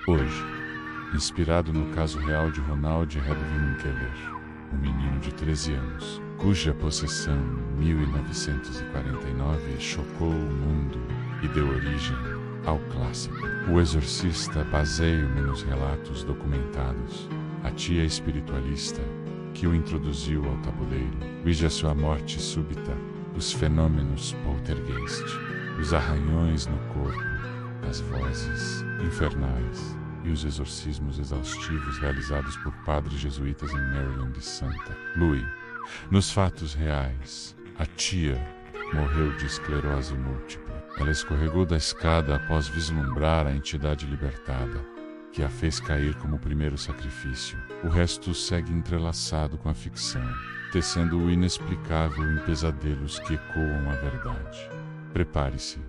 Hoje, inspirado no caso real de Ronald Hedwig Keller, um menino de 13 anos, cuja possessão em 1949 chocou o mundo e deu origem ao clássico. O Exorcista baseia-me nos relatos documentados. A tia espiritualista que o introduziu ao tabuleiro, cuja sua morte súbita, os fenômenos poltergeist, os arranhões no corpo, as vozes infernais e os exorcismos exaustivos realizados por padres jesuítas em Maryland e Santa Louis. Nos fatos reais, a tia morreu de esclerose múltipla. Ela escorregou da escada após vislumbrar a entidade libertada, que a fez cair como o primeiro sacrifício. O resto segue entrelaçado com a ficção, tecendo o inexplicável em pesadelos que ecoam a verdade. Prepare-se,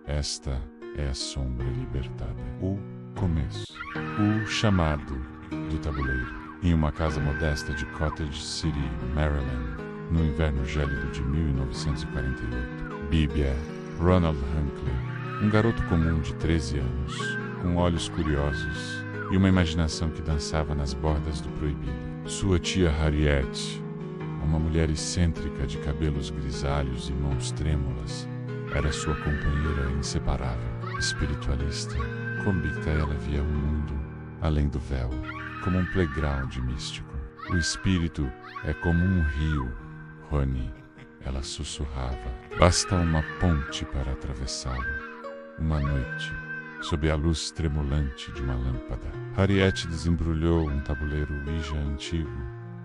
esta é a sombra libertada. O começo. O chamado do tabuleiro. Em uma casa modesta de Cottage City, Maryland, no inverno gélido de 1948. Bíblia, Ronald Hunkley, um garoto comum de 13 anos, com olhos curiosos e uma imaginação que dançava nas bordas do proibido. Sua tia Harriet, uma mulher excêntrica de cabelos grisalhos e mãos trêmulas, era sua companheira inseparável. Espiritualista, convicta, ela via o mundo além do véu, como um playground místico. O espírito é como um rio, Rony, ela sussurrava. Basta uma ponte para atravessá-lo. Uma noite, sob a luz tremulante de uma lâmpada, Harriet desembrulhou um tabuleiro Ouija antigo,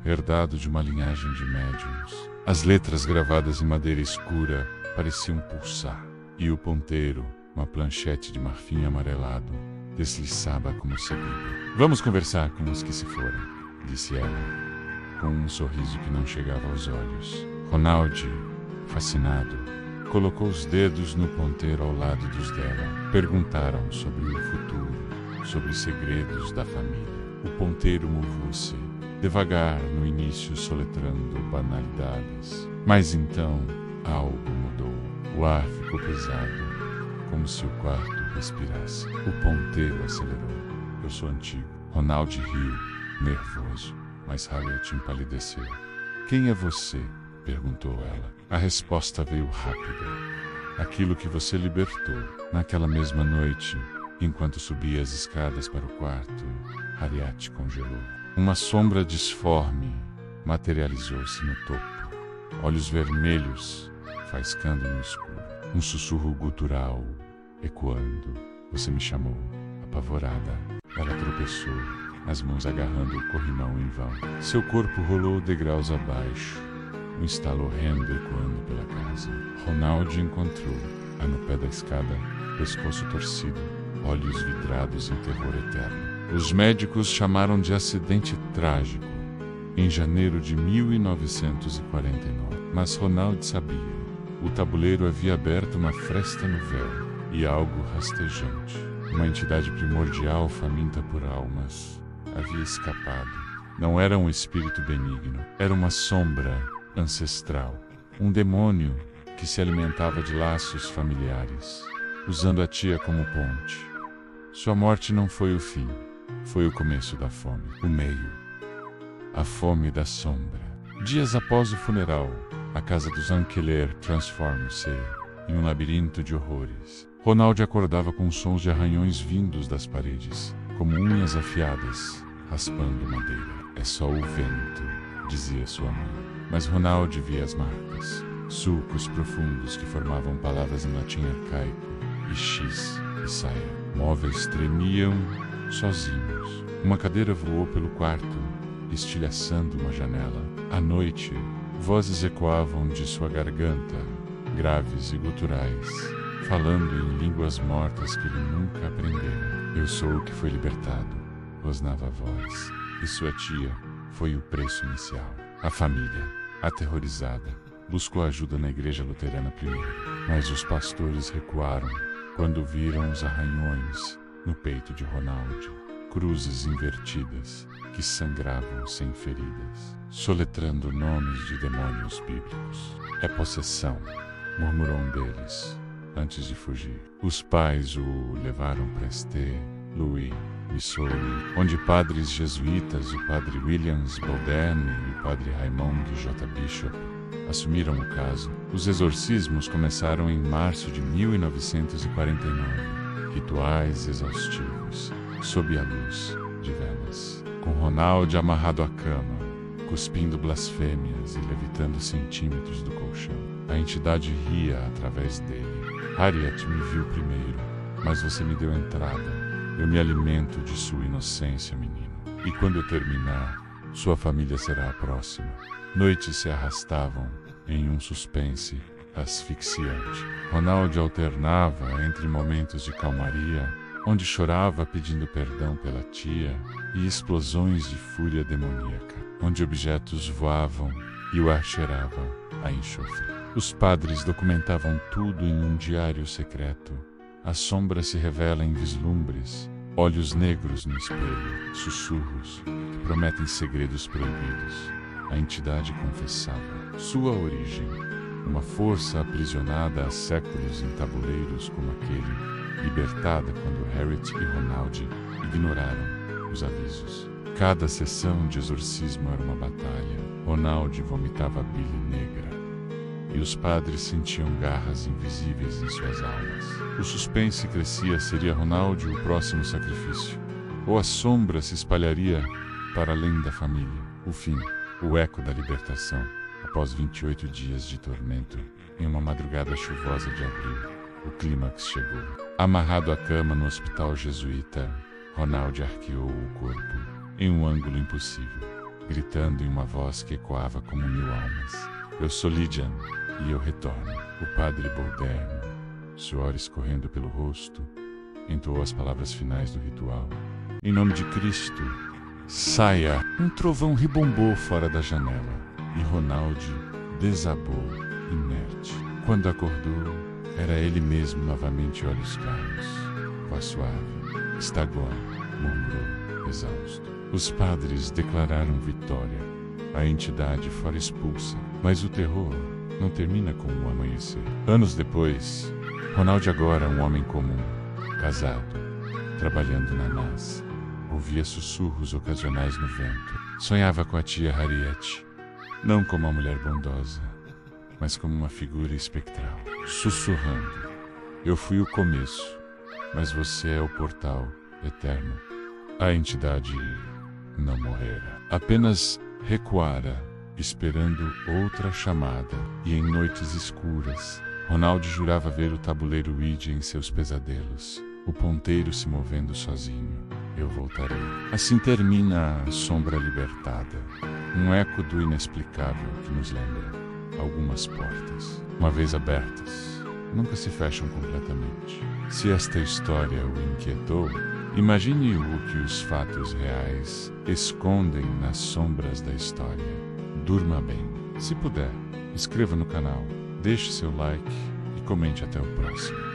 herdado de uma linhagem de médiuns. As letras gravadas em madeira escura pareciam pulsar, e o ponteiro, uma planchete de marfim amarelado, desliçava como seguida. Vamos conversar com os que se foram, disse ela, com um sorriso que não chegava aos olhos. Ronald, fascinado, colocou os dedos no ponteiro ao lado dos dela. Perguntaram sobre o futuro, sobre segredos da família. O ponteiro moveu-se, devagar no início soletrando banalidades. Mas então, algo mudou. O ar ficou pesado, como se o quarto respirasse. O ponteiro acelerou. Eu sou antigo. Ronald riu, nervoso, mas Harriet empalideceu. Quem é você? Perguntou ela. A resposta veio rápida. Aquilo que você libertou. Naquela mesma noite, enquanto subia as escadas para o quarto, Harriet congelou. Uma sombra disforme materializou-se no topo. Olhos vermelhos, faiscando no escuro. Um sussurro gutural, ecoando. Você me chamou. Apavorada, ela tropeçou, as mãos agarrando o corrimão em vão. Seu corpo rolou degraus abaixo. Um estalo horrendo ecoando pela casa. Ronald encontrou-a no pé da escada, pescoço torcido, olhos vidrados em terror eterno. Os médicos chamaram de acidente trágico, em janeiro de 1949. Mas Ronald sabia. O tabuleiro havia aberto uma fresta no véu, e algo rastejante, uma entidade primordial faminta por almas, havia escapado. Não era um espírito benigno, era uma sombra ancestral, um demônio que se alimentava de laços familiares, usando a tia como ponte. Sua morte não foi o fim, foi o começo da fome, o meio, a fome da sombra. Dias após o funeral, a casa dos Ankeler transforma-se em um labirinto de horrores. Ronald acordava com sons de arranhões vindos das paredes, como unhas afiadas, raspando madeira. É só o vento, dizia sua mãe. Mas Ronald via as marcas, sulcos profundos que formavam palavras em latim arcaico, e X e saia. Móveis tremiam sozinhos. Uma cadeira voou pelo quarto, estilhaçando uma janela. À noite, vozes ecoavam de sua garganta, graves e guturais, falando em línguas mortas que ele nunca aprendera. Eu sou o que foi libertado, rosnava a voz. E sua tia foi o preço inicial. A família, aterrorizada, buscou ajuda na igreja luterana primeiro, mas os pastores recuaram quando viram os arranhões no peito de Ronald, cruzes invertidas que sangravam sem feridas, soletrando nomes de demônios bíblicos. É possessão, murmurou um deles, antes de fugir. Os pais o levaram para Este, Louis, Missouri, onde padres jesuítas, o padre Williams Boldern e o padre Raymond J. Bishop, assumiram o caso. Os exorcismos começaram em março de 1949, rituais exaustivos, sob a luz de velas, com Ronald amarrado à cama, cuspindo blasfêmias e levitando centímetros do colchão. A entidade ria através dele. Harriet me viu primeiro, mas você me deu entrada. Eu me alimento de sua inocência, menino. E quando eu terminar, sua família será a próxima. Noites se arrastavam em um suspense asfixiante. Ronald alternava entre momentos de calmaria, onde chorava pedindo perdão pela tia, e explosões de fúria demoníaca, onde objetos voavam e o ar cheirava a enxofre. Os padres documentavam tudo em um diário secreto. A sombra se revela em vislumbres, olhos negros no espelho, sussurros que prometem segredos proibidos. A entidade confessava sua origem, uma força aprisionada há séculos em tabuleiros como aquele, libertada quando Harriet e Ronald ignoraram os avisos. Cada sessão de exorcismo era uma batalha. Ronald vomitava bile negra, e os padres sentiam garras invisíveis em suas almas. O suspense crescia. Seria Ronald o próximo sacrifício? Ou a sombra se espalharia para além da família? O fim, o eco da libertação, após 28 dias de tormento, em uma madrugada chuvosa de abril, o clímax chegou. Amarrado à cama no hospital jesuíta, Ronald arqueou o corpo em um ângulo impossível, gritando em uma voz que ecoava como 1000 almas: eu sou Lydian, e eu retorno. O padre Boldern, suor escorrendo pelo rosto, entoou as palavras finais do ritual. Em nome de Cristo, saia! Um trovão ribombou fora da janela, e Ronald desabou, inerte. Quando acordou, era ele mesmo novamente, olhos claros, voz suave. Stagon, murmurou, exausto. Os padres declararam vitória. A entidade fora expulsa, mas o terror não termina com o amanhecer. Anos depois, Ronald, agora um homem comum, casado, trabalhando na NASA, ouvia sussurros ocasionais no vento. Sonhava com a tia Harriet, não como uma mulher bondosa, mas como uma figura espectral, sussurrando: eu fui o começo, mas você é o portal eterno. A entidade não morrera, apenas recuara, esperando outra chamada. E em noites escuras, Ronald jurava ver o tabuleiro Ouija em seus pesadelos, o ponteiro se movendo sozinho. Eu voltarei. Assim termina A Sombra Libertada, um eco do inexplicável que nos lembra: algumas portas, uma vez abertas, nunca se fecham completamente. Se esta história o inquietou, imagine o que os fatos reais escondem nas sombras da história. Durma bem. Se puder, inscreva no canal, deixe seu like e comente. Até o próximo.